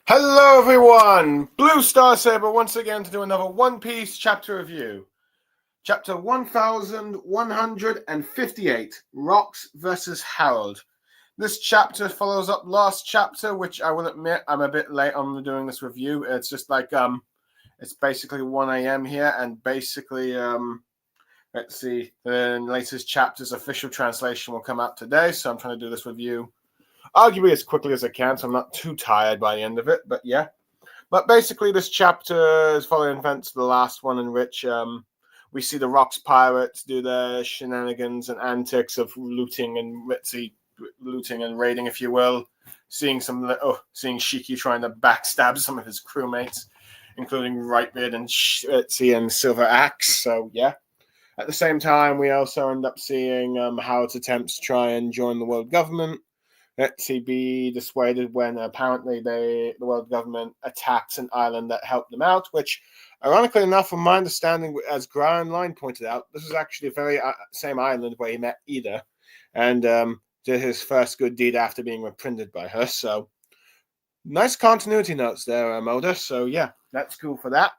Hello everyone! Blue Star Saber once again to do another One Piece chapter review. Chapter 1158, Rocks vs. Harold. This chapter follows up last chapter, which I will admit I'm a bit late on doing this review. It's just like, it's basically 1 a.m. here, and basically, let's see, the latest chapter's official translation will come out today, so I'm trying to do this review arguably as quickly as I can, so I'm not too tired by the end of it, but yeah. But basically, this chapter is following events to the last one, in which we see the Rocks pirates do their shenanigans and antics of looting and raiding, if you will. Seeing Shiki trying to backstab some of his crewmates, including Rightbeard and and Silver Axe. So yeah. At the same time, we also end up seeing Howard's attempts to try and join the world government. Be dissuaded when apparently the world government attacks an island that helped them out, which, ironically enough, from my understanding, as Brian Line pointed out, this was actually the very same island where he met Ida and did his first good deed after being reprimanded by her. So, nice continuity notes there, Moda. So, yeah, that's cool for that.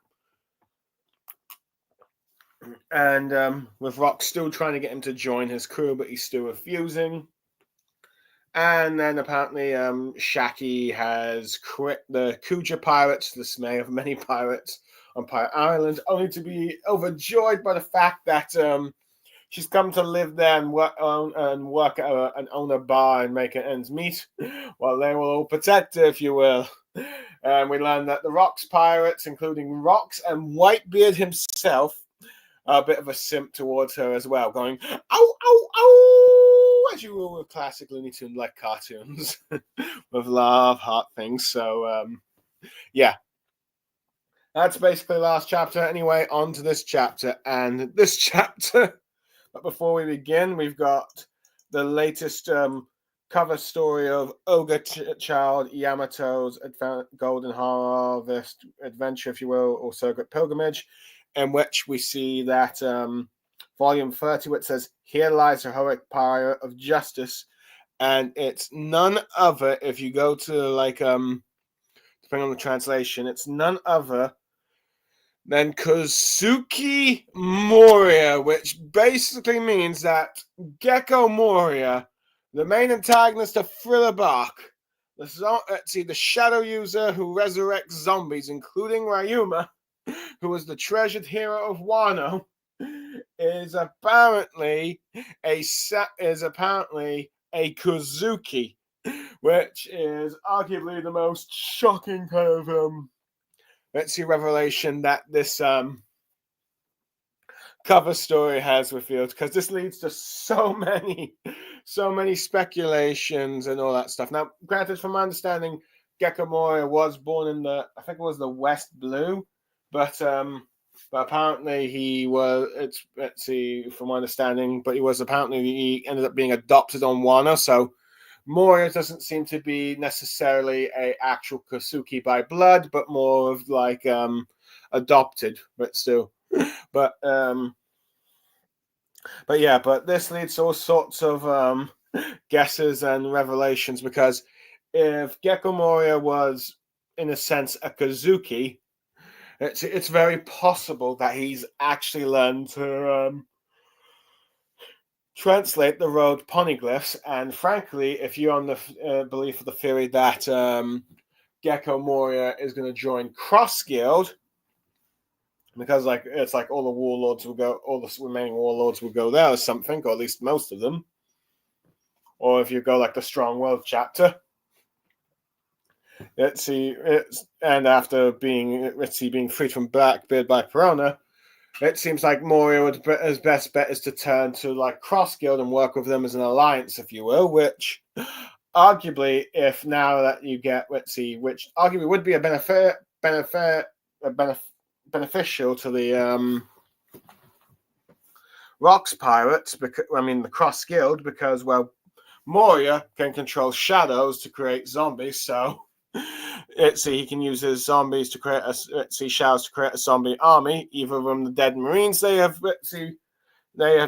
And with Rock still trying to get him to join his crew, but he's still refusing. And then apparently Shaki has quit the Kuja pirates, to the dismay of many pirates on Pirate Island, only to be overjoyed by the fact that she's come to live there and work and own a bar and make ends meet, while they will all protect her, if you will. And we learn that the Rocks pirates, including Rocks and Whitebeard himself, are a bit of a simp towards her as well, going, ow, ow, ow, as you will with classic Looney Tunes-like cartoons with love, heart things. So, yeah. That's basically the last chapter. Anyway, on to this chapter. And this chapter, but before we begin, we've got the latest cover story of Ogre Child Yamato's Golden Harvest Adventure, if you will, or Circuit Pilgrimage, in which we see that volume 30, which says, "Here lies the heroic pirate of justice," and it's none other, if you go to, like, depending on the translation, it's none other than Kozuki Moria, which basically means that Gecko Moria, the main antagonist of Thriller Bark, the shadow user who resurrects zombies, including Ryuma, who was the treasured hero of Wano, is apparently a Kozuki, which is arguably the most shocking kind of revelation that this cover story has revealed, because this leads to so many speculations and all that stuff. Now, granted, from my understanding, Gecko Moria was born in I think it was the West Blue, but apparently he was, from my understanding, but he ended up being adopted on Wano, so Moria doesn't seem to be necessarily a actual Kozuki by blood, but more of like adopted, but still. But this leads to all sorts of guesses and revelations, because if Gecko Moria was, in a sense, a Kozuki, it's very possible that he's actually learned to translate the road poneglyphs. And frankly, if you're on the belief of the theory that Gecko Moria is going to join Cross Guild, because it's like all the remaining warlords will go there or something, or at least most of them. Or if you go like the Strong World chapter, and after being freed from Blackbeard by Perona, it seems like his best bet is to turn to like Cross Guild and work with them as an alliance, if you will, which arguably, if now that you get, which arguably would be a beneficial to the Rocks pirates, the Cross Guild, because, well, Moria can control shadows to create zombies, so he can use his zombies to create shadows to create a zombie army, either from the dead Marines they have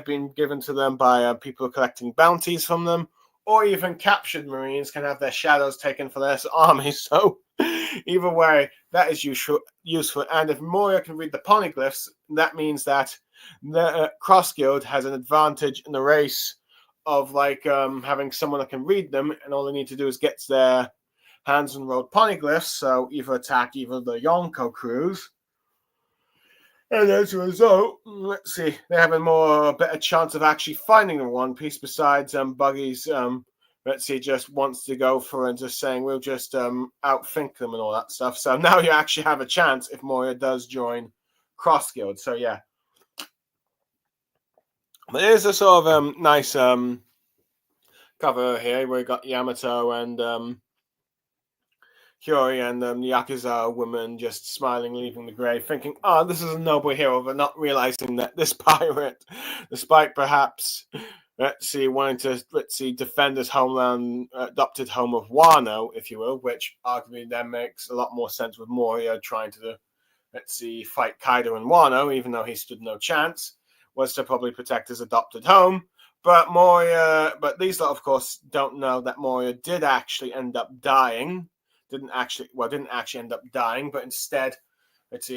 been given to them by people collecting bounties from them, or even captured Marines can have their shadows taken for their army. So Either way, that is useful. And if Moria can read the poneglyphs, that means that the Crossguild has an advantage in the race of having someone that can read them, and all they need to do is get their hands on road poneglyphs, so either attack either the Yonko crews. And as a result, let's see, they have a better chance of actually finding the One Piece besides Buggy's let's see, just wants to go for and just saying we'll just outthink them and all that stuff. So now you actually have a chance if Moria does join Crossguild. So yeah. There's a sort of nice cover here where we got Yamato and Hyori and the Yakuza woman just smiling, leaving the grave, thinking, oh, this is a noble hero, but not realizing that this pirate, despite perhaps wanting to, defend his homeland, adopted home of Wano, if you will, which arguably then makes a lot more sense with Moria trying to, fight Kaido and Wano, even though he stood no chance, was to probably protect his adopted home. But these lot, of course, don't know that Moria did actually end up dying. Didn't actually end up dying, but instead,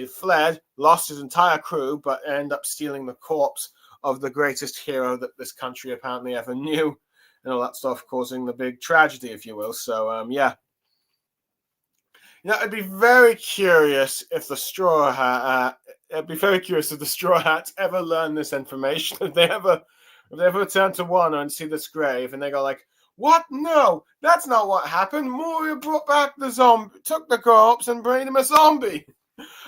fled, lost his entire crew, but ended up stealing the corpse of the greatest hero that this country apparently ever knew, and all that stuff, causing the big tragedy, if you will. So, yeah. I'd be very curious if the Straw Hat, ever learn this information. If they ever return to Wano and see this grave, and they go like, "What? No, that's not what happened. Moria brought back the zombie, took the corpse, and made him a zombie."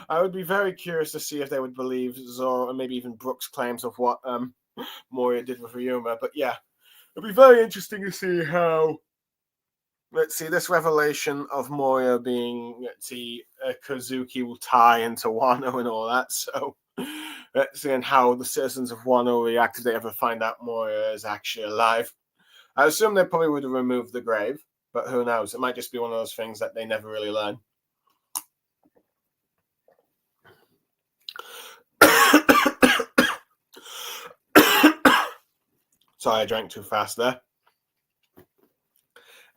I would be very curious to see if they would believe Zoro and maybe even Brooks' claims of what Moria did with Ryuma. But yeah, it'd be very interesting to see how, this revelation of Moria being, Kozuki will tie into Wano and all that. So, and how the citizens of Wano react if they ever find out Moria is actually alive. I assume they probably would have removed the grave, but who knows? It might just be one of those things that they never really learn. Sorry, I drank too fast there.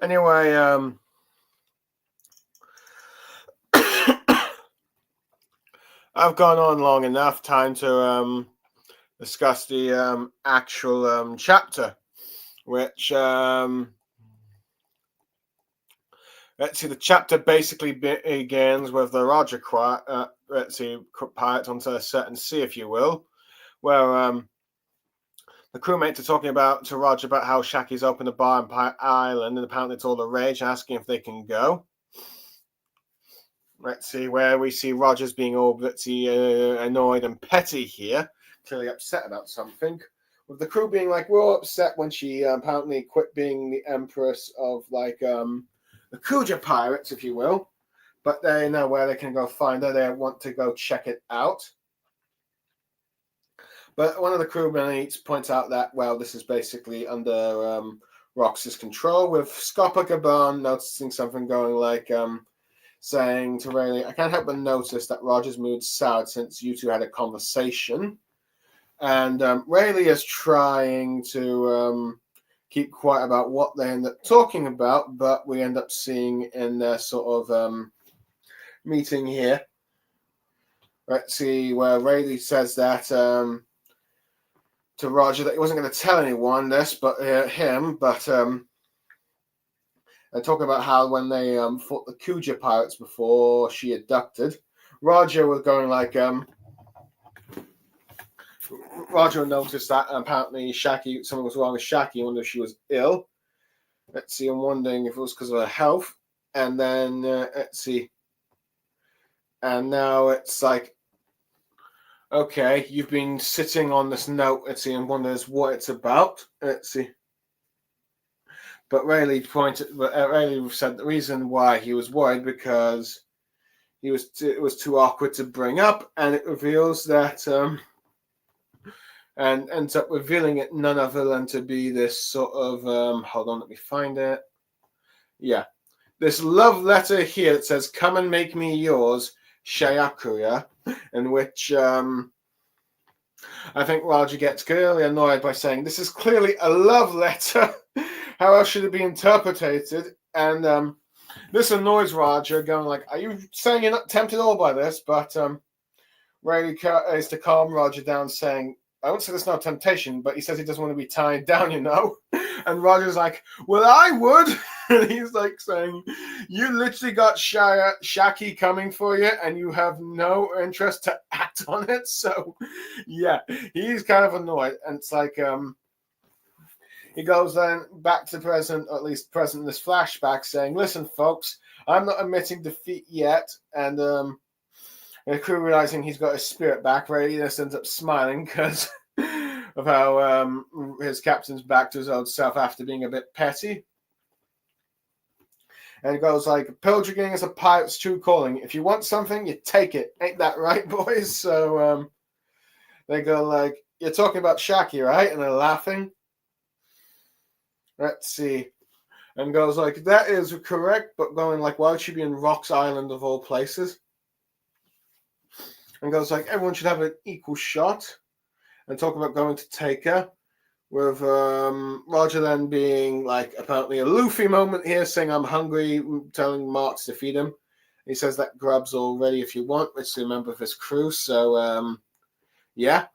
Anyway, I've gone on long enough. Time to discuss the actual chapter, which the chapter basically begins with the Roger pirate onto a certain sea, if you will, where the crewmates are talking to Roger about how Shaki's opened a bar on Pirate Island, and apparently it's all the rage, asking if they can go. Where we see Roger's being all annoyed and petty here, clearly upset about something. With the crew being like, we're all upset when she apparently quit being the empress of the Kuja pirates, if you will. But they know where they can go find her. They want to go check it out. But one of the crewmen points out that, well, this is basically under Rox's control, with Scopa noticing something going saying to Rayleigh, I can't help but notice that Roger's mood's soured since you two had a conversation. And Rayleigh is trying to keep quiet about what they end up talking about, but we end up seeing in their sort of meeting here, where Rayleigh says that to Roger that he wasn't going to tell anyone this, but him, but and talk about how when they fought the Kuja pirates before she abducted, Roger was going Roger noticed that apparently something was wrong with Shaki. I wonder if she was ill. I'm wondering if it was because of her health. And then and now it's like, okay, you've been sitting on this note, and wonders what it's about. But Rayleigh said the reason why he was worried because it was too awkward to bring up, and it reveals that and ends up revealing it none other than to be this sort of hold on, let me find it. Yeah, this love letter here that says, "Come and make me yours, Shayakuya," in which I think Roger gets clearly annoyed by saying, this is clearly a love letter. How else should it be interpreted? And This annoys Roger, going like, "Are you saying you're not tempted at all by this?" But Ray is to calm Roger down, saying, "I won't say there's no temptation, but he says he doesn't want to be tied down, you know." And Roger's like, "Well, I would." And he's like saying, "You literally got Shaki coming for you, and you have no interest to act on it." So, yeah, he's kind of annoyed, and it's like he goes then back to present, or at least present in this flashback, saying, "Listen, folks, I'm not admitting defeat yet," and the crew realizing he's got his spirit back, Ray just ends up smiling because of how his captain's back to his old self after being a bit petty. And it goes like, "Pilgriming is a pirate's true calling. If you want something, you take it. Ain't that right, boys?" So they go like, "You're talking about Shaki, right?" And they're laughing. Let's see. And goes like, "That is correct," but going like, "Why would she be in Rocks Island of all places?" And goes like, "Everyone should have an equal shot." And talk about going to take her. With Roger then being like apparently a Luffy moment here, saying, "I'm hungry," telling Mark to feed him. He says that grub's all ready if you want. It's a member of his crew. So yeah.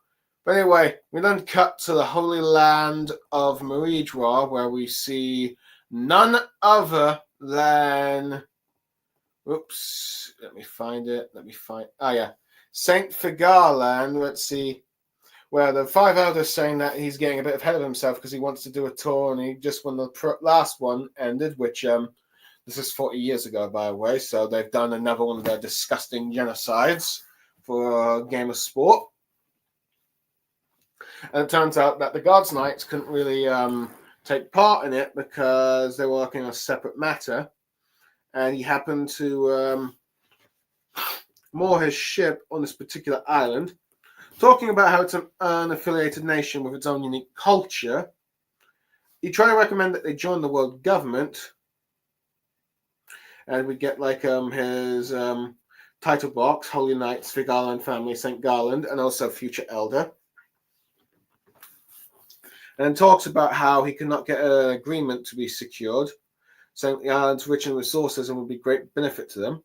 But anyway, we then cut to the Holy Land of Maridra, where we see none other than oops, let me find it. Saint Figarland. Let's see. Where the five elders saying that he's getting a bit ahead of himself because he wants to do a tour and he just when the last one ended, which this is 40 years ago, by the way, so they've done another one of their disgusting genocides for a game of sport. And it turns out that the Gods Knights couldn't really take part in it because they were working on a separate matter, and he happened to moor his ship on this particular island, talking about how it's an unaffiliated nation with its own unique culture. He tried to recommend that they join the world government, and we get like his title box, Holy Knights, Figarland Family, St. Garland, and also Future Elder. And talks about how he cannot get an agreement to be secured, saying the island's rich in resources and would be great benefit to them.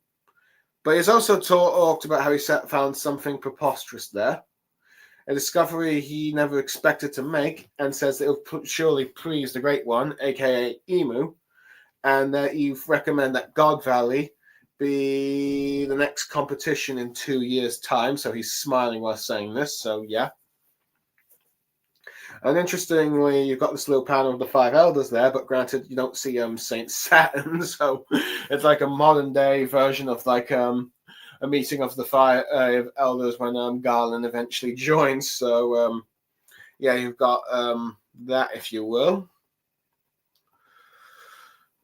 But he's also talked about how he found something preposterous there, a discovery he never expected to make, and says that it'll surely please the Great One, aka Emu, and that you recommend that God Valley be the next competition in 2 years' time. So he's smiling while saying this, so yeah. And interestingly, you've got this little panel of the five elders there, but granted, you don't see Saint Saturn, so it's like a modern day version of like a meeting of the five elders when Garland eventually joins. So yeah, you've got that, if you will.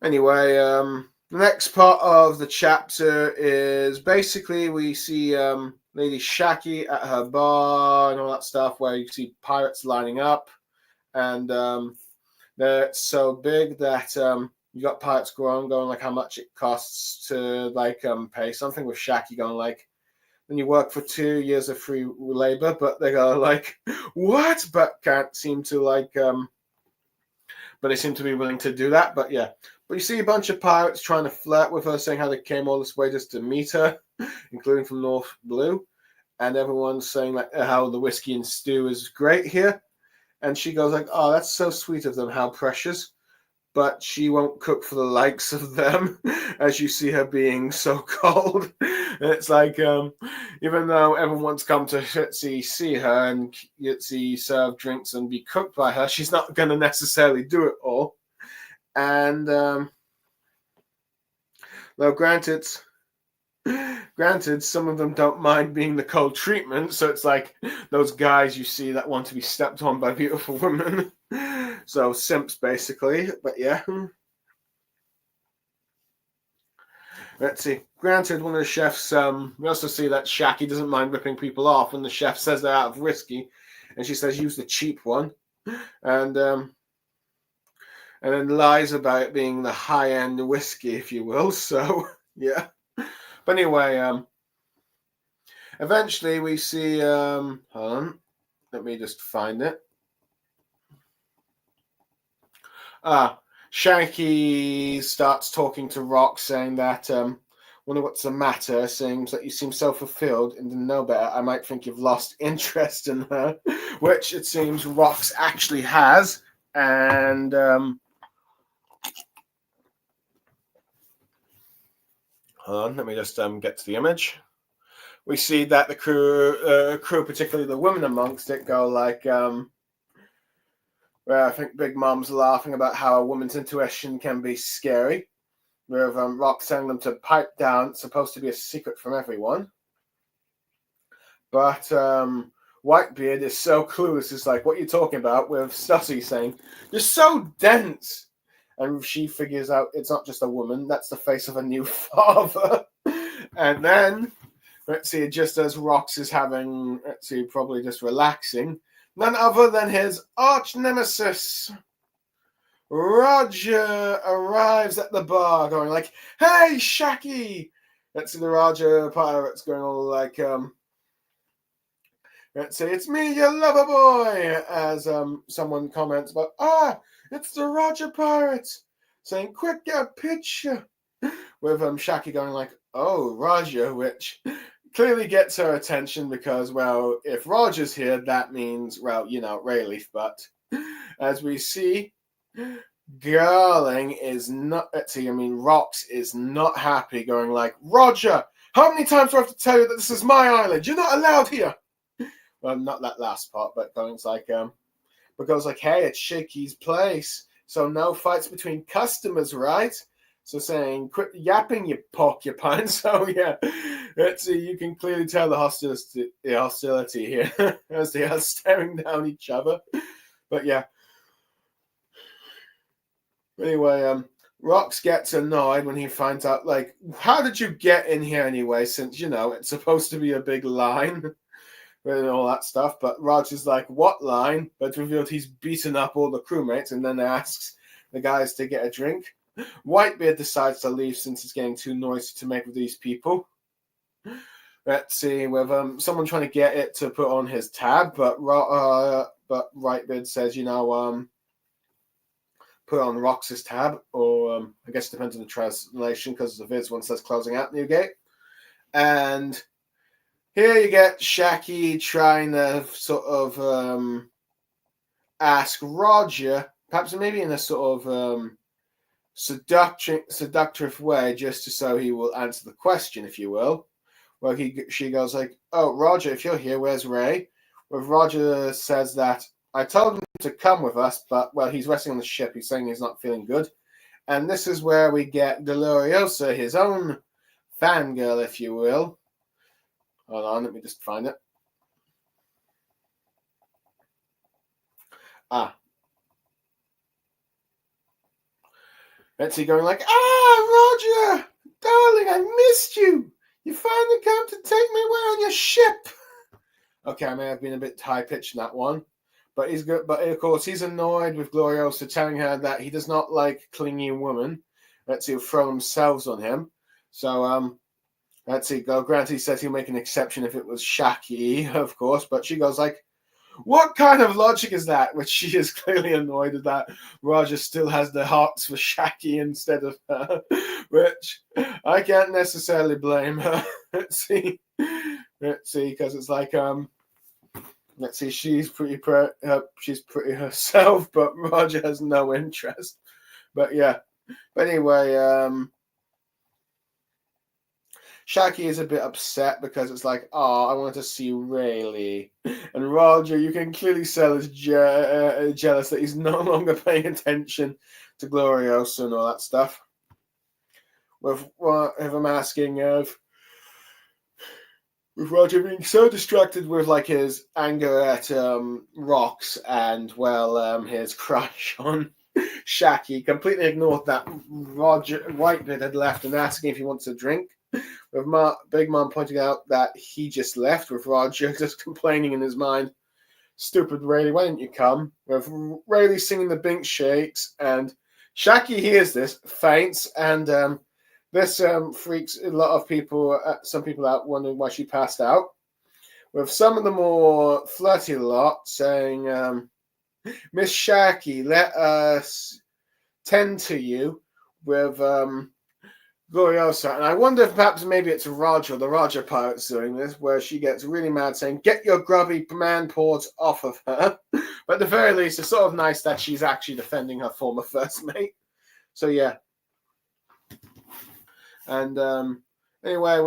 Anyway, the next part of the chapter is basically we see Lady Shaki at her bar and all that stuff, where you see pirates lining up, and they're so big that you got pirates going like how much it costs to like pay something, with Shaki going like, then you work for 2 years of free labor, but they go like, what? But can't seem to like but they seem to be willing to do that. But yeah, but you see a bunch of pirates trying to flirt with her, saying how they came all this way just to meet her, including from North Blue, and everyone's saying like how the whiskey and stew is great here, and she goes like, "Oh, that's so sweet of them, how precious." But she won't cook for the likes of them, as you see her being so cold. And it's like, even though everyone wants to come to see her and see serve drinks and be cooked by her, she's not going to necessarily do it all. And though granted, some of them don't mind being the cold treatment. So it's like those guys you see that want to be stepped on by beautiful women. So simps, basically. But yeah. Let's see. Granted, one of the chefs, we also see that Shaki doesn't mind ripping people off when the chef says they're out of whiskey. And she says, use the cheap one. And then lies about it being the high-end whiskey, if you will. So, yeah. But anyway, eventually we see, hold on, let me just find it. Shanky starts talking to Rock, saying that, wonder what's the matter, seems that you seem so fulfilled and didn't know better. I might think you've lost interest in her, which it seems Rox actually has. And hold on, let me just get to the image. We see that the crew, particularly the women amongst it, go like, where I think Big Mom's laughing about how a woman's intuition can be scary. With Rock telling them to pipe down. It's supposed to be a secret from everyone. But Whitebeard is so clueless. It's like, what are you talking about? With Stussy saying, you're so dense. And she figures out it's not just a woman. That's the face of a new father. And then, let's see, just as Rox is having, let's see, probably just relaxing, none other than his arch nemesis, Roger, arrives at the bar going like, hey, Shacky! Let's see the Roger pirates going all like, let's see, it's me, your lover boy, as someone comments about, it's the Roger pirates, saying, quick, get a picture, with Shacky going like, oh, Roger, which clearly gets her attention because, well, if Roger's here, that means, well, you know, Rayleigh, but as we see, Garling is not, Rox is not happy, going like, Roger, how many times do I have to tell you that this is my island? You're not allowed here. Well, not that last part, but Garling's like, because like, hey, it's Shaky's place, so no fights between customers, right? So saying, quit yapping, you porcupine. So yeah, you can clearly tell the hostility here as they are staring down each other. But yeah. Anyway, Rox gets annoyed when he finds out, like, how did you get in here anyway, since, you know, it's supposed to be a big line and all that stuff. But Roger's like, what line? But revealed he's beaten up all the crewmates and then asks the guys to get a drink. Whitebeard decides to leave since it's getting too noisy to make with these people. Let's see, with someone trying to get it to put on his tab, but Whitebeard says, you know, put on Rox's tab, or I guess it depends on the translation because the Viz one says closing out Newgate. And here you get Shacky trying to sort of ask Roger, perhaps maybe in a sort of seductive way, just so he will answer the question, if you will. Well, she goes like, oh, Roger, if you're here, where's Ray? Well, Roger says that I told him to come with us, but, well, he's resting on the ship. He's saying he's not feeling good. And this is where we get Gloriosa, his own fangirl, if you will. Hold on, let me just find it. Betsy going like, Roger, darling, I missed you. You finally come to take me away on your ship. Okay, I may have been a bit high-pitched in that one. But he's good. But of course, he's annoyed with Gloriosa telling her that he does not like clingy women. Let's see, throw themselves on him. So, let's see, Granty says he'll make an exception if it was Shacky, of course. But she goes like, what kind of logic is that? Which she is clearly annoyed at that Roger still has the hearts for Shacky instead of her. Which I can't necessarily blame her. Let's see, because it's like, let's see, she's pretty herself, but Roger has no interest. But yeah. But anyway, Shacky is a bit upset because it's like, I want to see Rayleigh. And Roger, you can clearly tell, is jealous that he's no longer paying attention to Gloriosa and all that stuff. With him asking with Roger being so distracted with like his anger at Rox and, well, his crush on Shacky, completely ignored that Roger Whitebeard had left and asking if he wants a drink. With Big Mom pointing out that he just left, with Roger just complaining in his mind, stupid Rayleigh, why didn't you come? With Rayleigh singing the Bink Shakes, and Shacky hears this, faints, and this freaks a lot of people, some people out, wondering why she passed out. With some of the more flirty lot saying, Miss Shacky, let us tend to you with Gloriosa. And I wonder if perhaps maybe it's Roger, the Roger pirates doing this, where she gets really mad saying, "Get your grubby man paws off of her." But at the very least, it's sort of nice that she's actually defending her former first mate. So yeah. And anyway,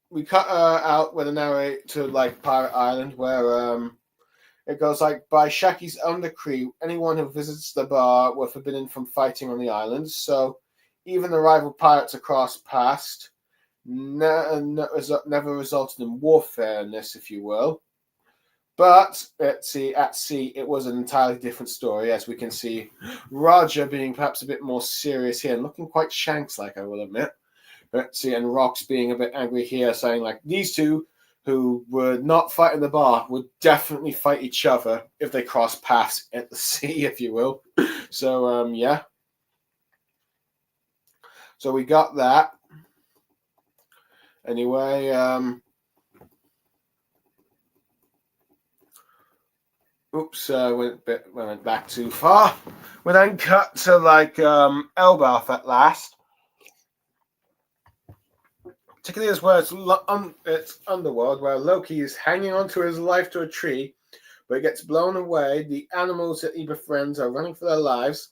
we cut out with a narrator to like Pirate Island, where it goes like, by Shaki's own decree, anyone who visits the bar were forbidden from fighting on the island. So even the rival pirates across past never resulted in warfare in this, if you will. But at sea, it was an entirely different story, as we can see Roger being perhaps a bit more serious here and looking quite Shanks-like, I will admit. Let's see, and Rox being a bit angry here, saying like, these two who would not fight in the bar would definitely fight each other if they cross paths at the sea, if you will. So yeah. So we got that. Anyway, oops, went back too far. We then cut to like Elbaf at last. Particularly as where it's underworld, where Loki is hanging onto his life to a tree, but it gets blown away. The animals that he befriends are running for their lives.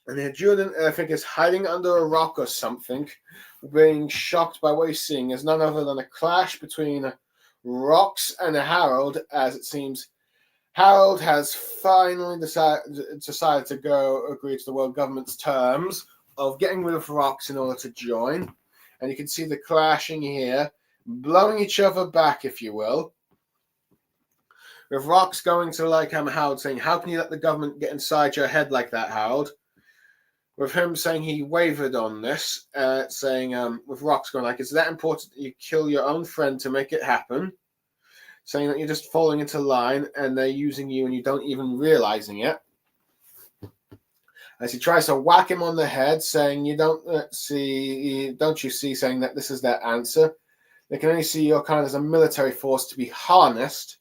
And the Adjutant, I think, is hiding under a rock or something, being shocked by what he's seeing. Is none other than a clash between Rox and Harold, as it seems Harold has finally decided to go agree to the world government's terms of getting rid of Rox in order to join. And you can see the clashing here, blowing each other back, if you will. With Rox going to like Harold saying, "How can you let the government get inside your head like that, Harold?" With him saying he wavered on this, saying with Rox going like, "Is that important that you kill your own friend to make it happen?" Saying that you're just falling into line and they're using you and you don't even realizing it. As he tries to whack him on the head, saying, don't you see, saying that this is their answer. They can only see your kind as a military force to be harnessed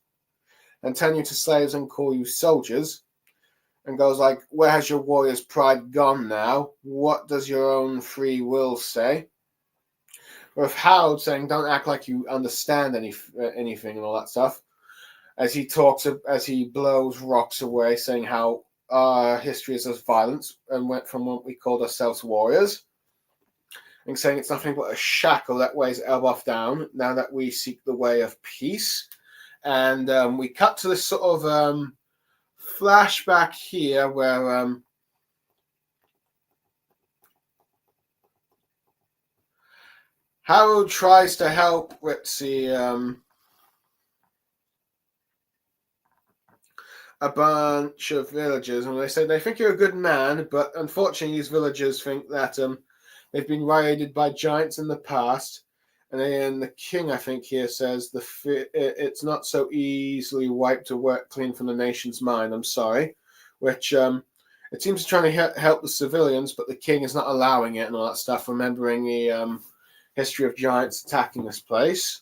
and turn you to slaves and call you soldiers. And goes like, where has your warrior's pride gone now? What does your own free will say? With Harold saying, don't act like you understand anything and all that stuff. As he blows Rox away, saying how our history is as violence and went from what we called ourselves warriors, and saying it's nothing but a shackle that weighs Elbaf down now that we seek the way of peace. And we cut to this sort of flashback here where Harold tries to help, let's see, a bunch of villagers, and they say they think you're a good man, but unfortunately these villagers think that they've been raided by giants in the past, and then the king, I think here, says it's not so easily wiped or worked clean from the nation's mind. I'm sorry, which it seems to trying to help the civilians, but the king is not allowing it and all that stuff, remembering the history of giants attacking this place.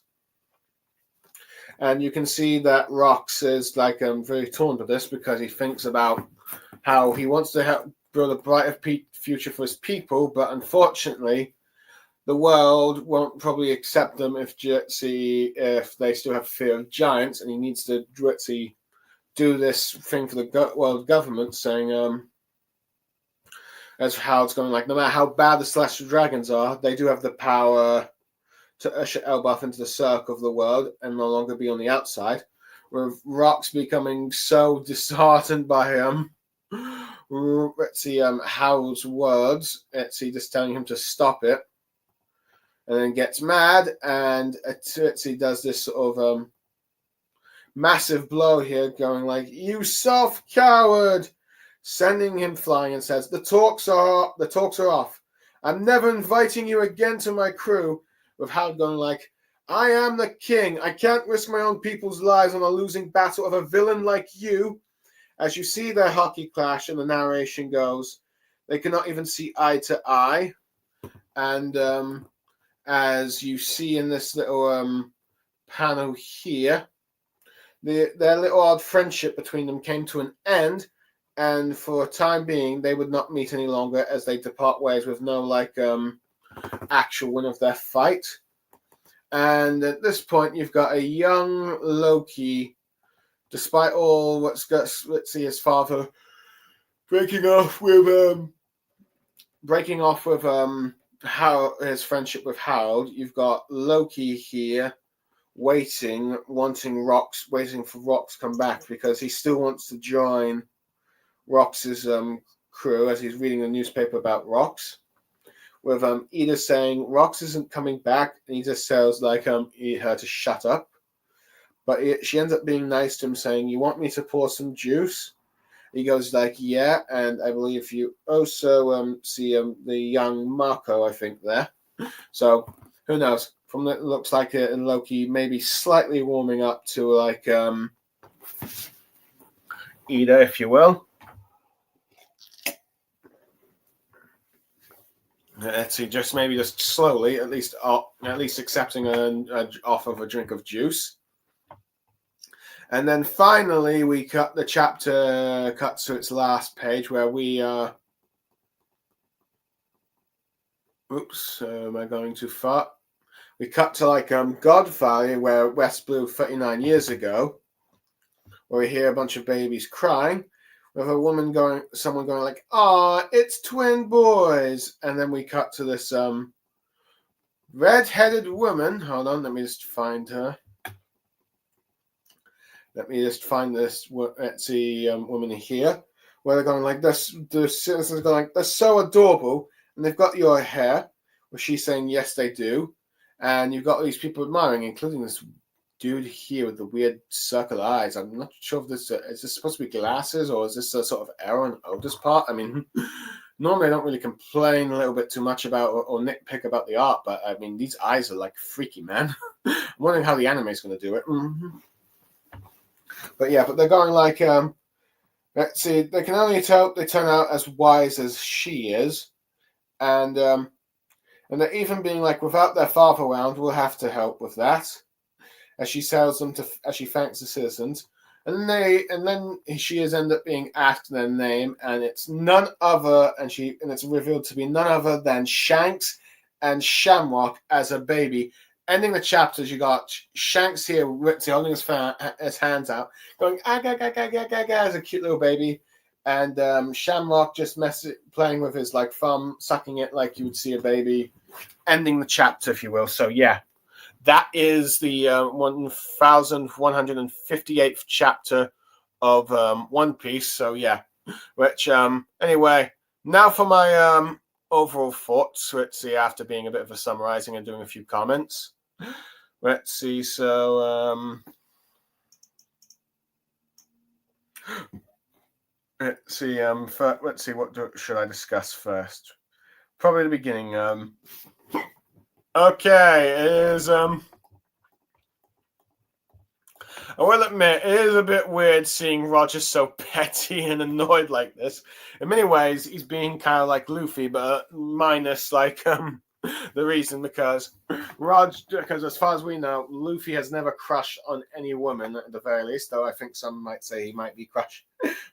And you can see that Rox is like very torn to this because he thinks about how he wants to help build a brighter future for his people, but unfortunately, the world won't probably accept them if they still have fear of giants, and he needs to do this thing for the world government, saying as how it's going like, no matter how bad the celestial dragons are, they do have the power to usher Elbaf into the circle of the world and no longer be on the outside. With Rox becoming so disheartened by Harold's words, just telling him to stop it, and then gets mad, and does this sort of massive blow here, going like, "You soft coward!" sending him flying, and says, the talks are off. I'm never inviting you again to my crew. With Harold going like, I am the king. I can't risk my own people's lives on a losing battle of a villain like you. As you see their hockey clash, and the narration goes, they cannot even see eye to eye. And as you see in this little panel here, their little odd friendship between them came to an end and for a time being, they would not meet any longer as they depart ways with no actual win of their fight. And at this point, you've got a young Loki, despite all let's see his father breaking off with how his friendship with Harold. You've got Loki here waiting for Rox to come back because he still wants to join Rox's crew as he's reading the newspaper about Rox. With Edith saying Rox isn't coming back, and he just tells her to shut up. But she ends up being nice to him, saying, "You want me to pour some juice?" He goes yeah, and I believe you also see the young Marco, I think, there. So who knows? From it looks like it, and Loki maybe slightly warming up to Ida, if you will. Let's see, just slowly, at least accepting an offer of a drink of juice. And then finally, the chapter cuts to its last page where we are. Oops, am I going too far? We cut to God Valley, where West Blue 39 years ago, where we hear a bunch of babies crying, with someone going "Ah, it's twin boys," and then we cut to this red-headed woman. Hold on, let me just find her. Let me just find this Etsy woman here, where they're going this. The citizens are going "They're so adorable," and they've got your hair. Where she's saying, "Yes, they do," and you've got these people admiring, including this dude here with the weird circle eyes. I'm not sure if is this supposed to be glasses or is this a sort of error on Oda's part? I mean, normally I don't really complain a little bit too much about or nitpick about the art, but I mean, these eyes are freaky, man. I'm wondering how the anime is going to do it. Mm-hmm. But yeah, but they're going let's see, they can only tell they turn out as wise as she is, and they're even being without their father around, we'll have to help with that. As she tells them as she thanks the citizens, and then she is end up being asked their name, and it's none other, and it's revealed to be none other than Shanks and Shamrock as a baby. Ending the chapters, you got Shanks here, Ritzy holding his hands out, going aga ga ga ga ga ga as a cute little baby, and Shamrock just playing with his thumb, sucking it like you would see a baby. Ending the chapter, if you will. So yeah. That is the 1158th chapter of One Piece. So yeah, which anyway, now for my overall thoughts. Let's see, after being a bit of a summarizing and doing a few comments. Let's see. So let's see. Let's see. What should I discuss first? Probably the beginning. Okay, it is I will admit, it is a bit weird seeing Roger so petty and annoyed like this. In many ways, he's being kind of like Luffy, but minus the reason because as far as we know, Luffy has never crushed on any woman at the very least, though I think some might say he might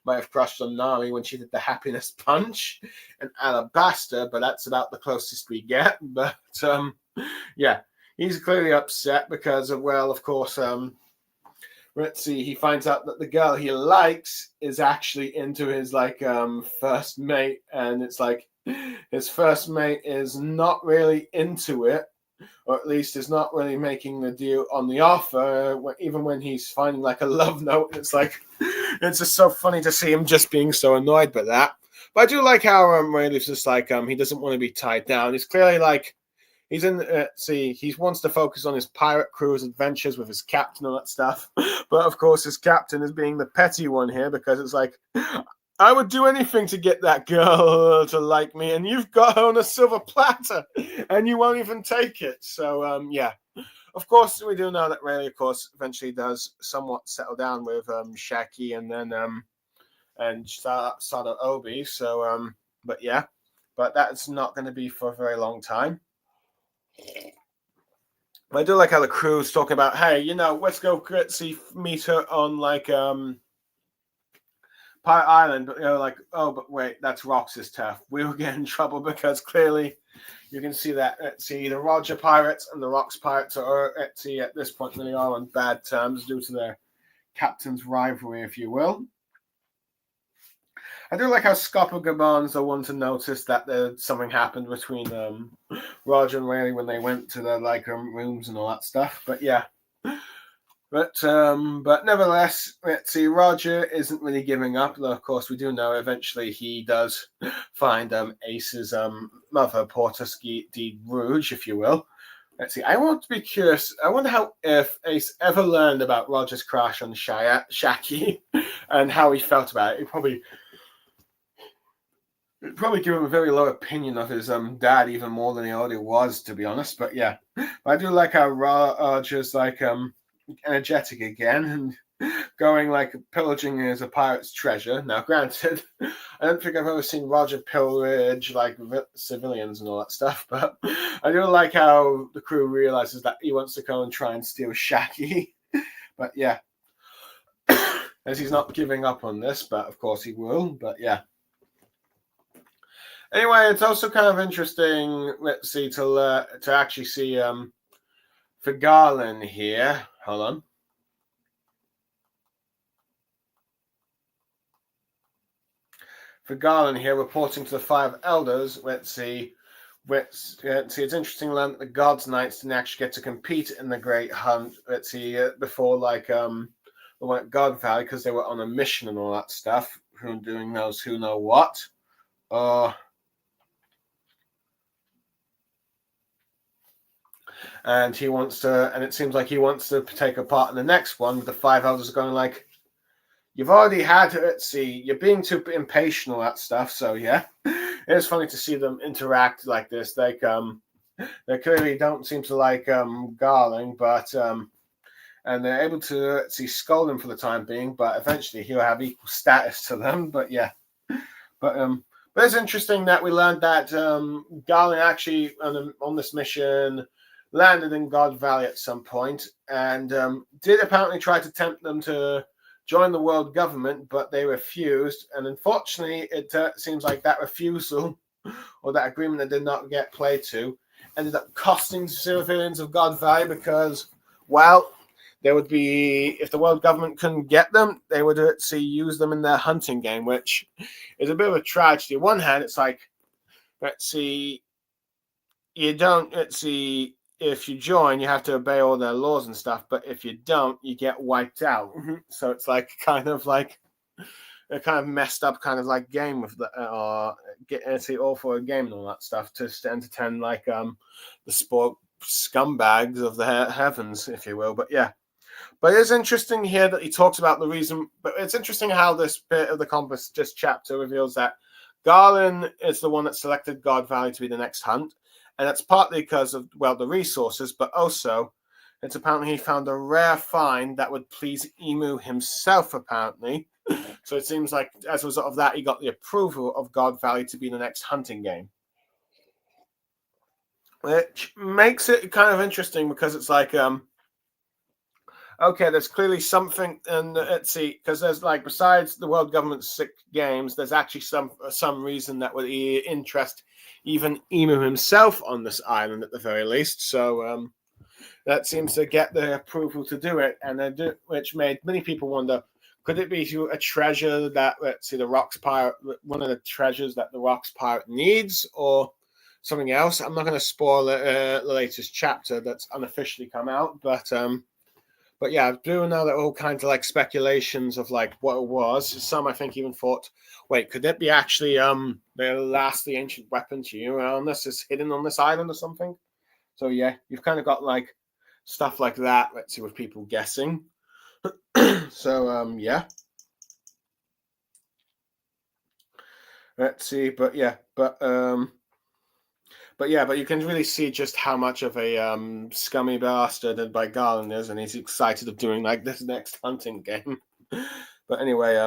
have crushed on Nami when she did the happiness punch in Alabasta, but that's about the closest we get. But yeah, he's clearly upset because of course, let's see, he finds out that the girl he likes is actually into his first mate, and it's his first mate is not really into it, or at least is not really making the deal on the offer, even when he's finding a love note. It's it's just so funny to see him just being so annoyed by that. But I do like how Rayleigh's just he doesn't want to be tied down. He's clearly he's he wants to focus on his pirate crew's adventures with his captain and all that stuff. But of course, his captain is being the petty one here because it's I would do anything to get that girl to like me, and you've got her on a silver platter, and you won't even take it. So, yeah. Of course, we do know that Rayleigh, of course, eventually does somewhat settle down with Shaki and then and Sada Obi. So, but yeah. But that's not going to be for a very long time. I do like how the crew's talking about, hey, let's go meet her on Pirate Island, but like, oh, but wait, that's Rox's turf. We will get in trouble because clearly you can see that the Roger Pirates and the Rox Pirates are at this point really are on bad terms due to their captain's rivalry, if you will. I do like how Scopper Gamon's the one to notice that something happened between Roger and Rayleigh when they went to the rooms and all that stuff. But yeah. But nevertheless, let's see, Roger isn't really giving up. Though, of course, we do know eventually he does find Ace's mother, Portus de Rouge, if you will. Let's see, I want to be curious. I wonder if Ace ever learned about Roger's crush on Shaki and how he felt about it. It'd probably give him a very low opinion of his dad, even more than he already was, to be honest. But yeah, but I do like how Roger's energetic again and going pillaging as a pirate's treasure. Now, granted, I don't think I've ever seen Roger pillage civilians and all that stuff, but I do like how the crew realizes that he wants to go and try and steal Shaki. But yeah, as he's not giving up on this, but of course he will. But yeah. Anyway, it's also kind of interesting. Let's see to actually see for Garland here. Hold on. For Garland here, reporting to the Five Elders. Let's see. It's interesting to learn that the God's Knights didn't actually get to compete in the Great Hunt. Let's see, before the one at God Valley because they were on a mission and all that stuff. Who doing knows who know what. And he wants to, and it seems like he wants to take a part in the next one. The Five Elders are going you've already had, let's see, you're being too impatient, all that stuff. So yeah, it's funny to see them interact like this. They clearly don't seem to like Garland, but and they're able to scold him for the time being. But eventually he'll have equal status to them. But yeah, but it's interesting that we learned that Garland actually on this mission landed in God Valley at some point and did apparently try to tempt them to join the world government, but they refused. And unfortunately, it seems like that refusal or that agreement that did not get played to ended up costing civilians of God Valley because, well, there would be, if the world government couldn't get them, they would use them in their hunting game, which is a bit of a tragedy. On one hand, it's if you join, you have to obey all their laws and stuff, but if you don't, you get wiped out. So it's kind of messed up game with all for a game and all that stuff to entertain the sport scumbags of the heavens, if you will. But yeah, but it's interesting here that he talks about the reason. But it's interesting how this bit of the compass chapter reveals that Garland is the one that selected God Valley to be the next hunt. And that's partly because of, the resources, but also it's apparently he found a rare find that would please Emu himself, apparently. So it seems like as a result of that, he got the approval of God Valley to be the next hunting game. Which makes it kind of interesting because it's okay, there's clearly something, and let's see, because there's besides the world government's 6 games, there's actually some reason that would interest even Emu himself on this island at the very least. So that seems to get the approval to do it, and which made many people wonder: could it be a treasure that the Rox Pirate, one of the treasures that the Rox Pirate needs, or something else? I'm not going to spoil the latest chapter that's unofficially come out, but yeah, I do know that all kinds of speculations of what it was. Some I think even thought, wait, could it be actually the ancient weapon to you on this is hidden on this island or something? So yeah, you've kind of got stuff like that. Let's see, with people guessing. So yeah. Let's see, but you can really see just how much of a scummy bastard by Garland is, and he's excited of doing this next hunting game. But anyway,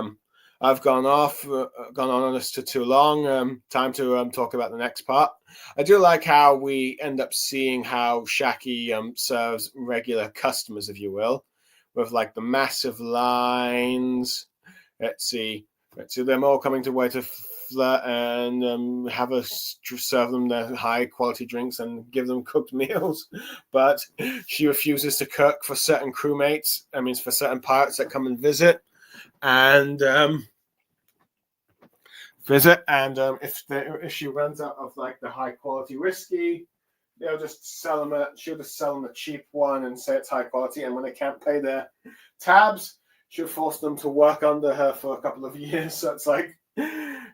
I've gone on this to too long. Time to talk about the next part. I do like how we end up seeing how Shaki serves regular customers, if you will, with the massive lines. Let's see. So them all coming to wait to flirt and serve them their high quality drinks and give them cooked meals, but she refuses to cook for certain crewmates. I mean, for certain pirates that come and visit, and if she runs out of like the high quality whiskey, she'll just sell them a cheap one and say it's high quality. And when they can't pay their tabs, she'll force them to work under her for a couple of years. So it's like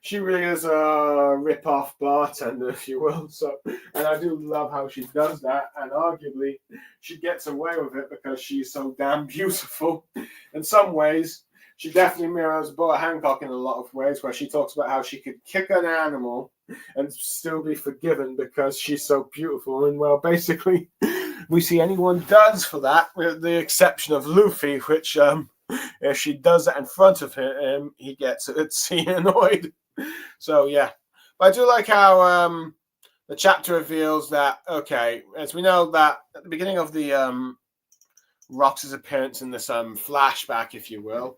she really is a rip-off bartender, if you will. So, and I do love how she does that. And arguably, she gets away with it because she's so damn beautiful. In some ways, she definitely mirrors Boa Hancock in a lot of ways, where she talks about how she could kick an animal and still be forgiven because she's so beautiful. And well, basically, we see anyone does for that, with the exception of Luffy, which if she does that in front of him, he gets annoyed. So yeah, but I do like how the chapter reveals that, okay, as we know that at the beginning of the Rox's appearance in this flashback, if you will,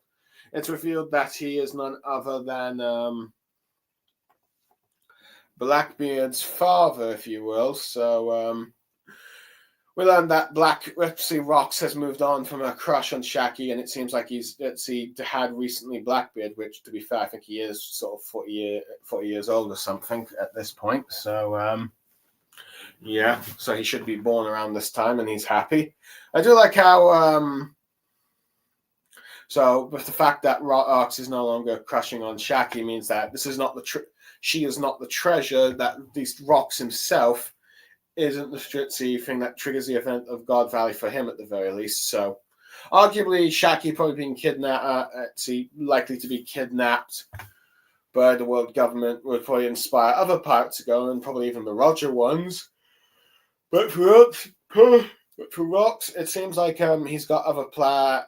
it's revealed that he is none other than Blackbeard's father, if you will. So we learned that Rox has moved on from a crush on Shaki, and it seems like he had recently Blackbeard, which, to be fair, I think he is sort of 40 years old or something at this point. So yeah, so he should be born around this time, and he's happy. I do like how so with the fact that Rox is no longer crushing on Shaki means that this is not she is not the treasure, that these Rox himself isn't the thing that triggers the event of God Valley for him at the very least. So arguably Shaki probably being likely to be kidnapped by the world government would probably inspire other pirates to go, and probably even the Roger ones. But for Rox, it seems like he's got other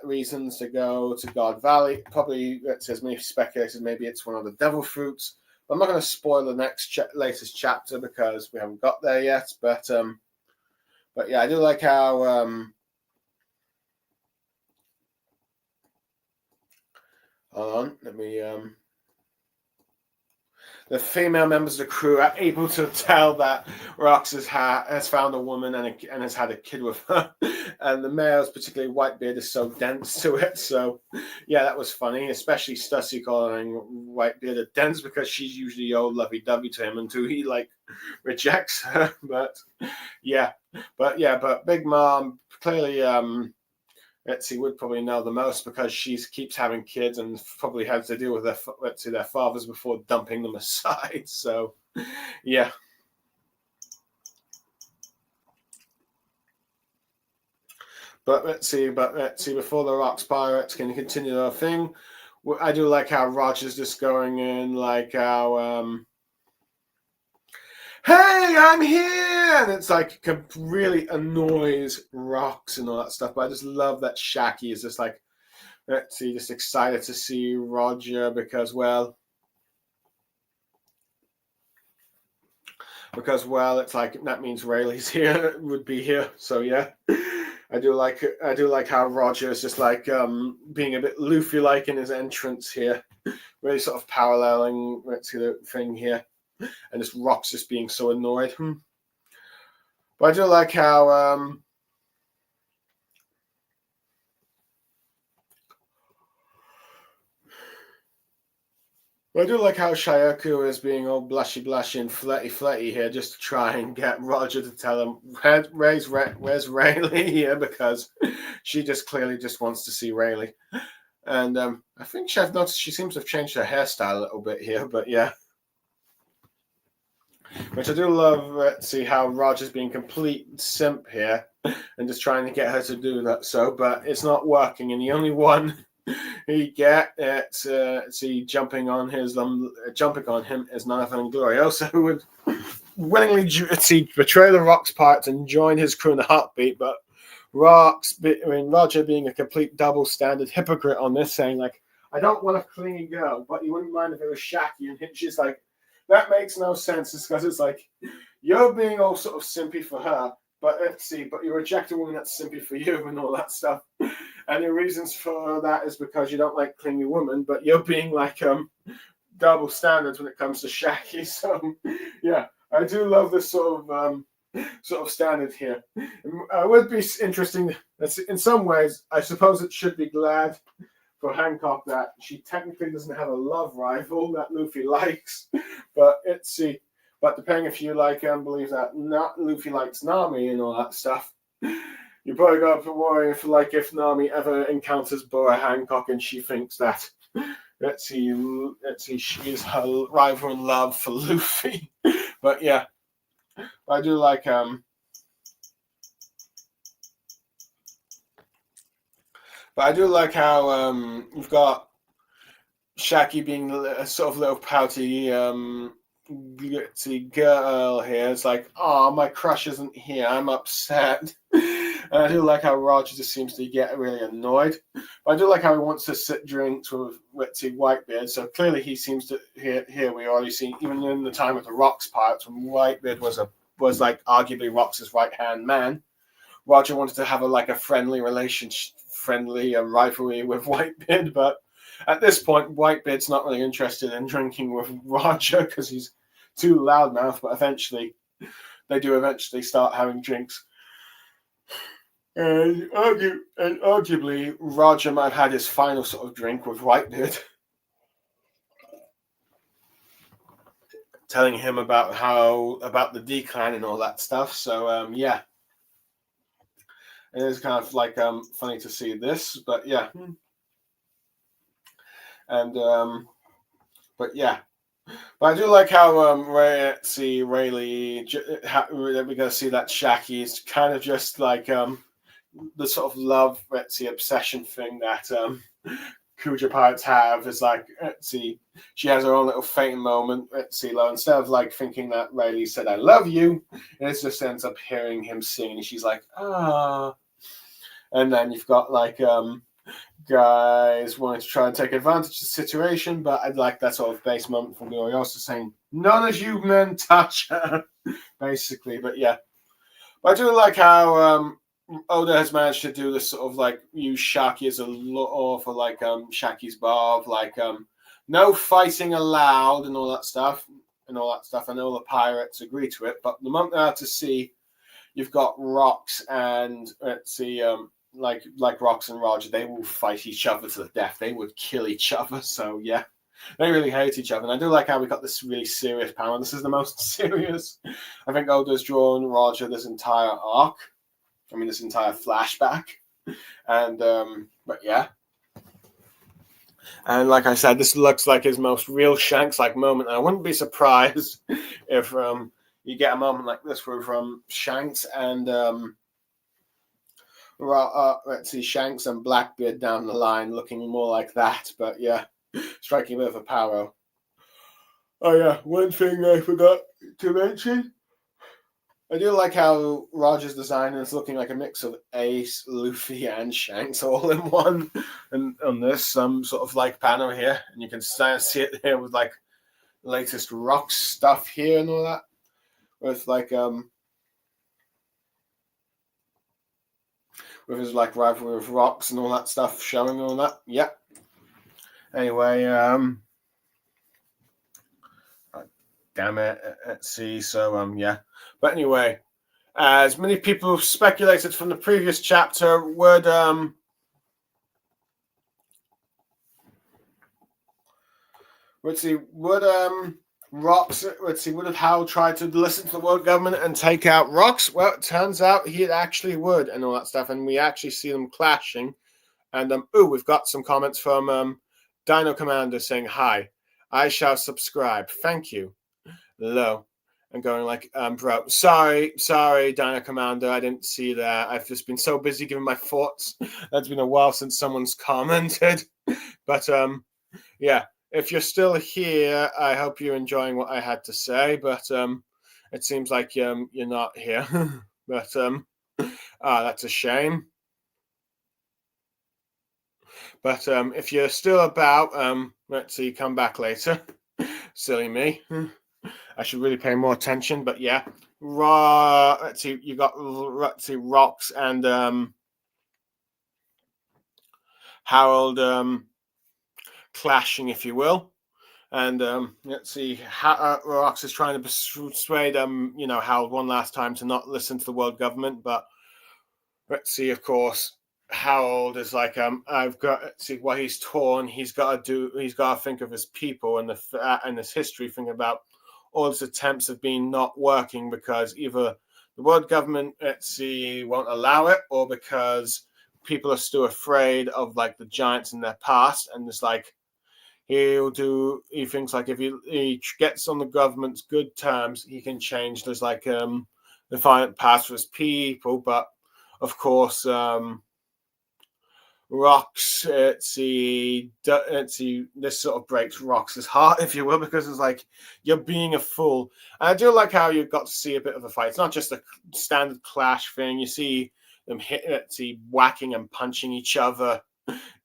reasons to go to God Valley. Probably, maybe speculated, maybe it's one of the devil fruits. I'm not going to spoil the latest chapter because we haven't got there yet. But yeah, I do like how hold on, let me the female members of the crew are able to tell that Rox has found a woman and has had a kid with her. And the males, particularly Whitebeard, is so dense to it. So, yeah, that was funny, especially Stussy calling Whitebeard a dense, because she's usually old lovey-dovey to him until he, rejects her. But Big Mom clearly would probably know the most because she keeps having kids and probably has to deal with their fathers before dumping them aside. So, yeah. But let's see. Before the Rox Pirates can continue their thing, I do like how Roger's just going in, like how hey, I'm here! And it's like really annoys Rox and all that stuff. But I just love that Shaki is just like, just excited to see Roger because it's like that means Rayleigh's here, would be here. So yeah, I do like how Roger is just like being a bit Luffy-like in his entrance here, really sort of paralleling the thing here. And just Rox just being so annoyed. But I do like how Shioku is being all blushy and flirty here, just to try and get Roger to tell him where's Rayleigh here, because she just clearly just wants to see Rayleigh. And I think I've noticed she seems to have changed her hairstyle a little bit here, but yeah. Which I do love, see how Roger's being complete simp here and just trying to get her to do that. But it's not working, and the only one he get jumping on him is none other than Gloriosa, who would willingly betray the Rox Pirates and join his crew in a heartbeat. But Roger being a complete double standard hypocrite on this, saying like, I don't want a clingy girl, but you wouldn't mind if it was Shaki, and she's like, that makes no sense. It's because it's like you're being all sort of simpy for her, but you reject a woman that's simpy for you and all that stuff. And the reasons for that is because you don't like clingy women, but you're being like double standards when it comes to Shaggy. So yeah, I do love this sort of standard here. It would be interesting. In some ways, I suppose it should be glad for Hancock that she technically doesn't have a love rival that Luffy likes, but but depending if you believe that not Luffy likes Nami and all that stuff, you probably got to worry if Nami ever encounters Boa Hancock and she thinks that she is her rival in love for Luffy. But yeah, I do like But I do like how you've got Shaggy being a sort of little pouty glitzy girl here. It's like, oh, my crush isn't here. I'm upset. And I do like how Roger just seems to get really annoyed. But I do like how he wants to sit drinks with Witsy Whitebeard. So clearly he seems to here we already see, even in the time of the Rocks pirates, when Whitebeard was like arguably Rox's right hand man. Roger wanted to have a friendly relationship, rivalry with Whitebeard, but at this point, Whitebeard's not really interested in drinking with Roger because he's too loudmouth. But eventually, they do start having drinks, and arguably, Roger might have had his final sort of drink with Whitebeard, telling him about the decline and all that stuff. So yeah. It is kind of funny to see this, but yeah. And but yeah. But I do like how Rayleigh we're gonna see that Shaggy is kind of just like the sort of love obsession thing that Kuja pirates have is like she has her own little faint moment instead of thinking that Rayleigh said I love you, it just ends up hearing him sing and she's like ah. And then you've got guys wanting to try and take advantage of the situation, but I'd like that sort of base moment from Gloriosa saying, none of you men touch her, basically. But yeah. But I do like how Oda has managed to do this sort of use Shaki as a lure for Shaki's bar of no fighting allowed and all that stuff. And all the pirates agree to it. But the moment they're out to sea, you've got Rocks and Rocks and Roger, they will fight each other to the death. They would kill each other. So yeah, they really hate each other. And I do like how we got this really serious panel. This is the most serious I think Oda's drawn Roger this entire arc. I mean, this entire flashback. And but yeah. And like I said, this looks like his most real Shanks-like moment. And I wouldn't be surprised if you get a moment like this with Shanks and let's see, Shanks and Blackbeard down the line looking more like that. But yeah, striking a bit of a power. Oh yeah, one thing I forgot to mention. I do like how Roger's design is looking like a mix of Ace, Luffy, and Shanks all in one. And on this sort of panel here, and you can see it here with latest rock stuff here and all that. With with his rivalry with Rocks and all that stuff showing all that. Yeah. Anyway, damn it. Let's see. So yeah. But anyway, as many people speculated from the previous chapter, would Rocks, would have Hal tried to listen to the world government and take out Rocks? Well, it turns out he actually would and all that stuff, and we actually see them clashing. And we've got some comments from Dino Commander saying, hi, I shall subscribe. Thank you. Low. And going bro, sorry, Dino Commander, I didn't see that. I've just been so busy giving my thoughts. That's been a while since someone's commented. But yeah. If you're still here, I hope you're enjoying what I had to say, but it seems like you're not here. But that's a shame. But if you're still about, let's see, come back later. Silly me. I should really pay more attention, but yeah. Let's see, you got Rocks and Harold clashing, if you will. And let's see, Rox is trying to persuade Harold one last time to not listen to the world government, but let's see, of course, Harold is like, I've got, let's see, what he's torn. He's got to think of his people and and his history, think about all his attempts have been not working because either the world government, let's see, won't allow it, or because people are still afraid of like the giants in their past. And it's like, he thinks like if he gets on the government's good terms, he can change. There's like the final path for his people, but of course, Rox, this sort of breaks Rox's heart, if you will, because it's like you're being a fool. And I do like how you got to see a bit of a fight. It's not just a standard clash thing. You see them whacking and punching each other.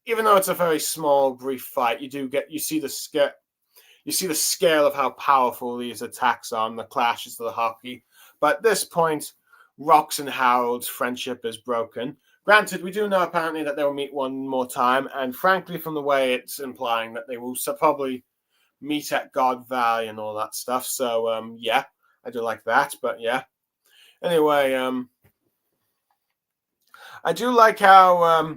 Even though it's a very small, brief fight, you see the scale of how powerful these attacks are and the clashes to the hockey. But at this point, Rox and Harold's friendship is broken. Granted, we do know apparently that they'll meet one more time, and frankly, from the way it's implying that they will probably meet at God Valley and all that stuff. So, yeah, I do like that. But yeah, anyway, I do like how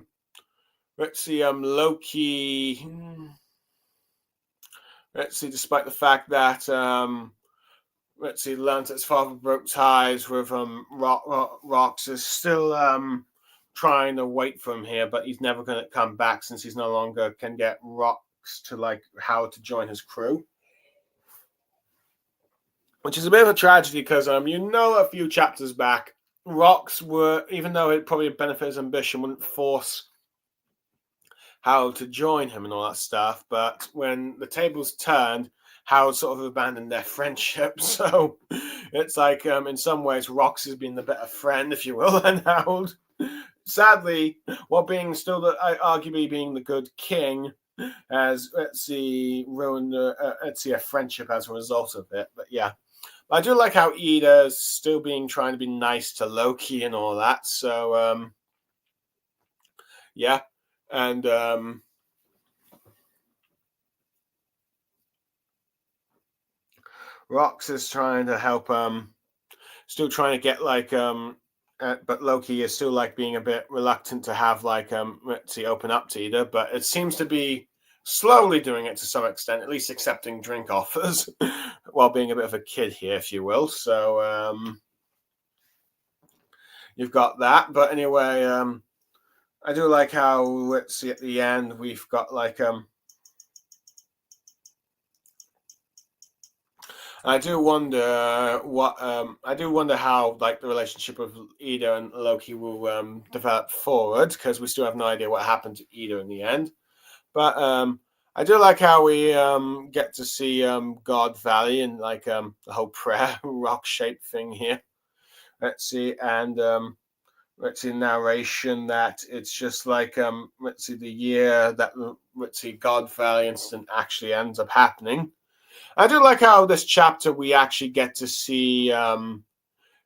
let's see, Loki. Let's see, despite the fact that let's see, Lance's father broke ties with Rox is still trying to wait for him here, but he's never going to come back since he's no longer can get Rox to like Howard to join his crew, which is a bit of a tragedy because a few chapters back, Rox were, even though it probably benefit his ambition, wouldn't force Howard to join him and all that stuff, but when the tables turned, Howard sort of abandoned their friendship. So it's like, in some ways, Rox has been the better friend, if you will, than Howard. Sadly, while being still arguably being the good king, has ruined a friendship as a result of it. But yeah, I do like how Ida's still trying to be nice to Loki and all that. So yeah, and Rox is trying to help, still trying to get like, but Loki is still like being a bit reluctant to have like, open up to Ida, but it seems to be slowly doing it to some extent, at least accepting drink offers while being a bit of a kid here, if you will. So you've got that. But anyway, I do like how, let's see, at the end, we've got like, I do wonder how like the relationship of Ida and Loki will develop forward, because we still have no idea what happened to Ida in the end. But I do like how we get to see God Valley and like the whole prayer rock shaped thing here. Let's see, and let's see, narration that it's just like let's see, the year that God Valley incident actually ends up happening. I do like how this chapter we actually get to see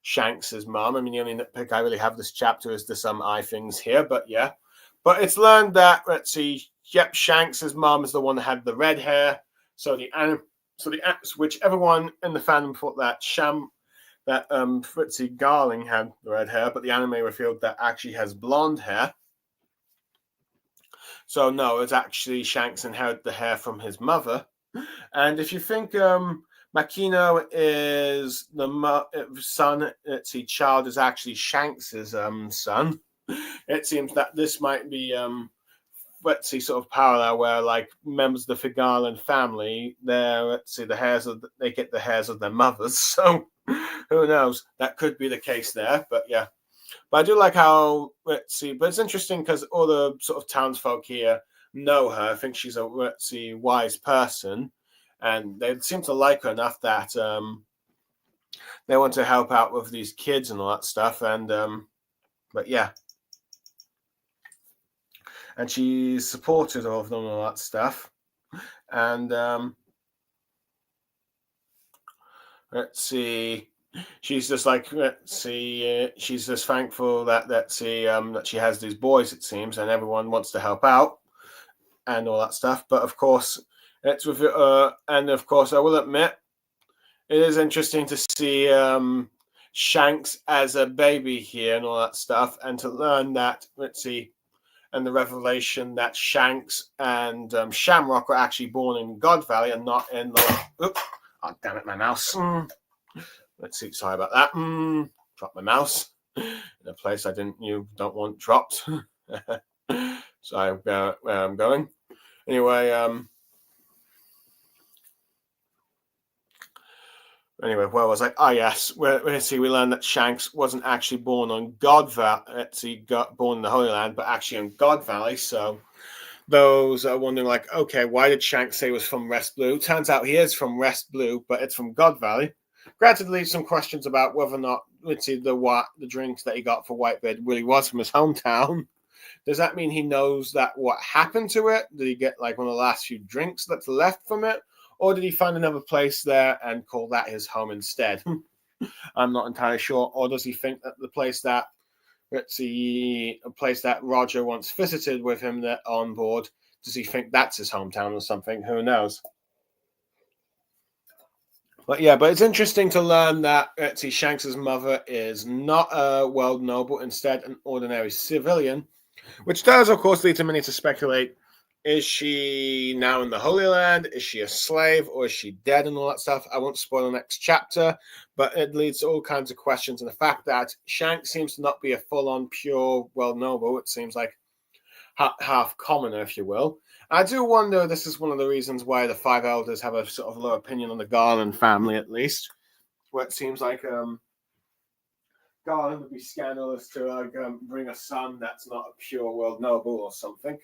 Shanks's mom. I mean, the only nitpick I really have this chapter is the some eye things here, but yeah. But it's learned that, let's see, yep, Shanks's mom is the one that had the red hair. So which everyone in the fandom thought that Fritzy Garling had the red hair, but the anime revealed that actually has blonde hair. So no, it's actually Shanks inherited the hair from his mother. And if you think Makino is the son, child is actually Shanks's son, it seems that this might be sort of parallel where like members of the Figalan family, they get the hairs of their mothers. So who knows? That could be the case there. But yeah. But I do like how but it's interesting because all the sort of townsfolk here know her. I think she's a wise person, and they seem to like her enough that they want to help out with these kids and all that stuff. And but yeah, and she's supportive of them and all that stuff. And let's see. She's just like, she's just thankful that she has these boys, it seems, and everyone wants to help out. and all that stuff. But of course, it's with and of course, I will admit it is interesting to see Shanks as a baby here and all that stuff, and to learn that, let's see, and the revelation that Shanks and Shamrock were actually born in God Valley and not in the. Oops, oh, damn it, my mouse. Let's see, sorry about that. Dropped my mouse in a place don't want dropped. Sorry, where I'm going. Anyway, where was I? Oh, yes. We learned that Shanks wasn't actually born on God Valley. He got born in the Holy Land, but actually in God Valley. So those are wondering, like, okay, why did Shanks say he was from Rest Blue? Turns out he is from Rest Blue, but it's from God Valley. Granted, leaves some questions about whether or not, the drinks that he got for Whitebeard really was from his hometown. Does that mean he knows that what happened to it? Did he get like one of the last few drinks that's left from it? Or did he find another place there and call that his home instead? I'm not entirely sure. Or does he think that the place that, a place that Roger once visited with him that on board, does he think that's his hometown or something? Who knows? But it's interesting to learn that Shanks's mother is not a world noble, instead an ordinary civilian, which does, of course, lead to many to speculate. Is she now in the Holy Land? Is she a slave, or is she dead and all that stuff? I won't spoil the next chapter, but it leads to all kinds of questions. And the fact that Shanks seems to not be a full-on pure world noble, it seems like half commoner, if you will. I do wonder if this is one of the reasons why the Five Elders have a sort of low opinion on the Garland family, at least, where it seems like Garland would be scandalous to bring a son that's not a pure world noble or something.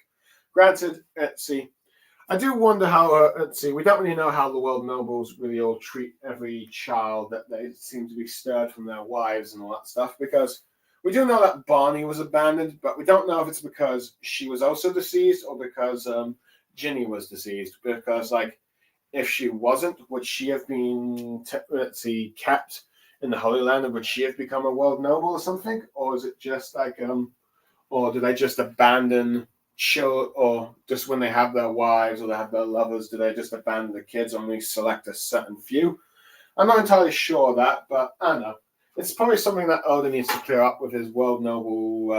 Granted, I do wonder how, we don't really know how the world nobles really all treat every child that they seem to be stirred from their wives and all that stuff, because we do know that Barney was abandoned, but we don't know if it's because she was also deceased or because Ginny was deceased. Because, if she wasn't, would she have been, kept in the Holy Land, and would she have become a world noble or something? Or is it just or do they just abandon or just when they have their wives or they have their lovers, do they just abandon the kids and only select a certain few? I'm not entirely sure of that, but I don't know. It's probably something that Oda needs to clear up with his world noble,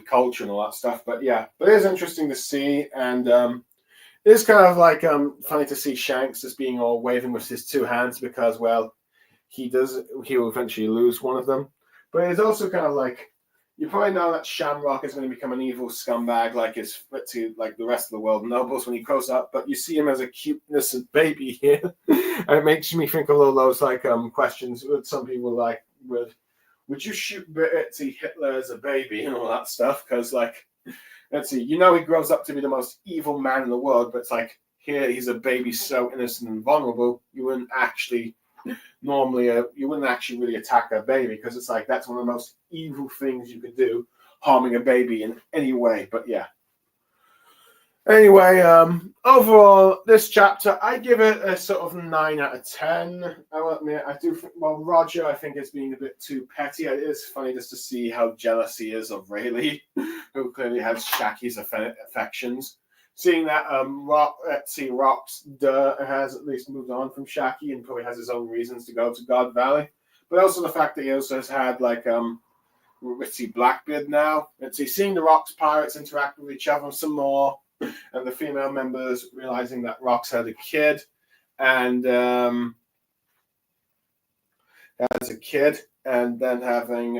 culture and all that stuff. But it is interesting to see, and it is kind of funny to see Shanks just being all waving with his two hands because, well, he will eventually lose one of them. But it's also kind of you probably know that Shamrock is going to become an evil scumbag like the rest of the world nobles when he grows up, but you see him as a cute, innocent baby here. And it makes me think of all those questions that some people would you shoot Hitler as a baby and all that stuff? Because he grows up to be the most evil man in the world, but it's here he's a baby so innocent and vulnerable, you wouldn't actually really attack a baby, because it's that's one of the most evil things you could do, harming a baby in any way. But anyway, overall, this chapter, I give it a sort of 9 out of 10. I will admit, I do think, Roger, I think, is being a bit too petty. It is funny just to see how jealous he is of Rayleigh, who clearly has Shaggy's affections. Seeing that Rox has at least moved on from Shaggy and probably has his own reasons to go to God Valley. But also the fact that he also has had Blackbeard now. Seeing the Rox pirates interact with each other some more, and the female members realizing that Rox had a kid, and then having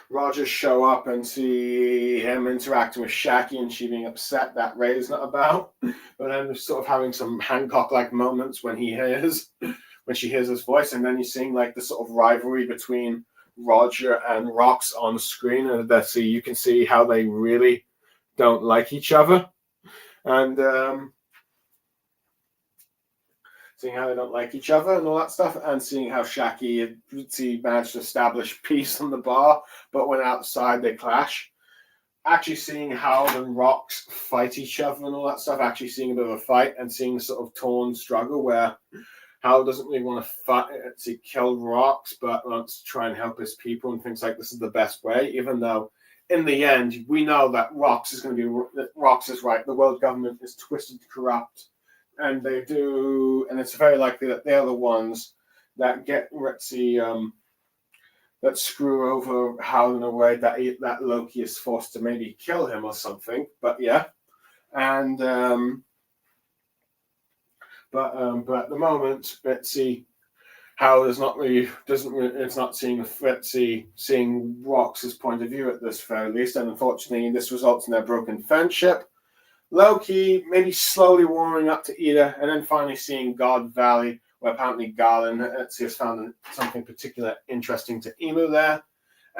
Roger show up and see him interacting with Shaggy and she being upset that Ray's not about. But then sort of having some Hancock-like moments when she hears his voice, and then you're seeing the sort of rivalry between Roger and Rox on screen, and you can see how they really don't like each other. And seeing how they don't like each other and all that stuff, and seeing how Shaggy managed to establish peace on the bar, but when outside they clash. Actually seeing how the Rox fight each other and all that stuff, actually seeing a bit of a fight and seeing the sort of torn struggle where Hal doesn't really want to fight to kill Rox, but wants to try and help his people and thinks this is the best way, even though in the end, we know that Rox is right. The world government is twisted, corrupt, and it's very likely that they're the ones that get that screw over Hal in a way that Loki is forced to maybe kill him or something. But yeah, and but at the moment, Betsy Hal is not really it's not seeing Rox's point of view at this very least, and unfortunately, this results in their broken friendship. Loki maybe slowly warming up to Ida, and then finally seeing God Valley, where apparently Garland has found something particularly interesting to Emu there,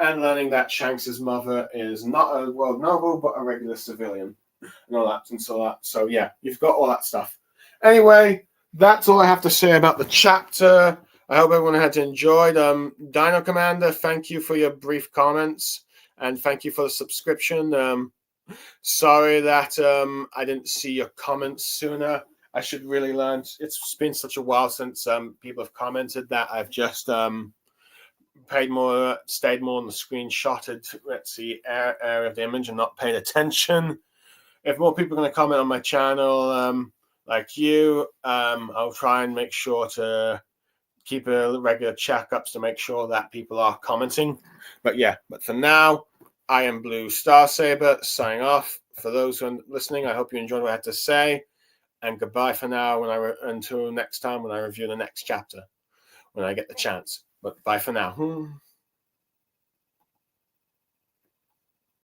and learning that Shanks's mother is not a world noble but a regular civilian, and all that and so that. So yeah, you've got all that stuff. Anyway, that's all I have to say about the chapter. I hope everyone had enjoyed. Dino Commander, thank you for your brief comments, and thank you for the subscription. Sorry that I didn't see your comments sooner. I should really learn. It's been such a while since people have commented that I've just stayed more on the screenshotted, area of the image and not paid attention. If more people are going to comment on my channel, like you, I'll try and make sure to keep a regular checkups to make sure that people are commenting. But for now, I am Blue Star Saber signing off. For those who are listening, I hope you enjoyed what I had to say. And goodbye for now until next time when I review the next chapter, when I get the chance. But bye for now.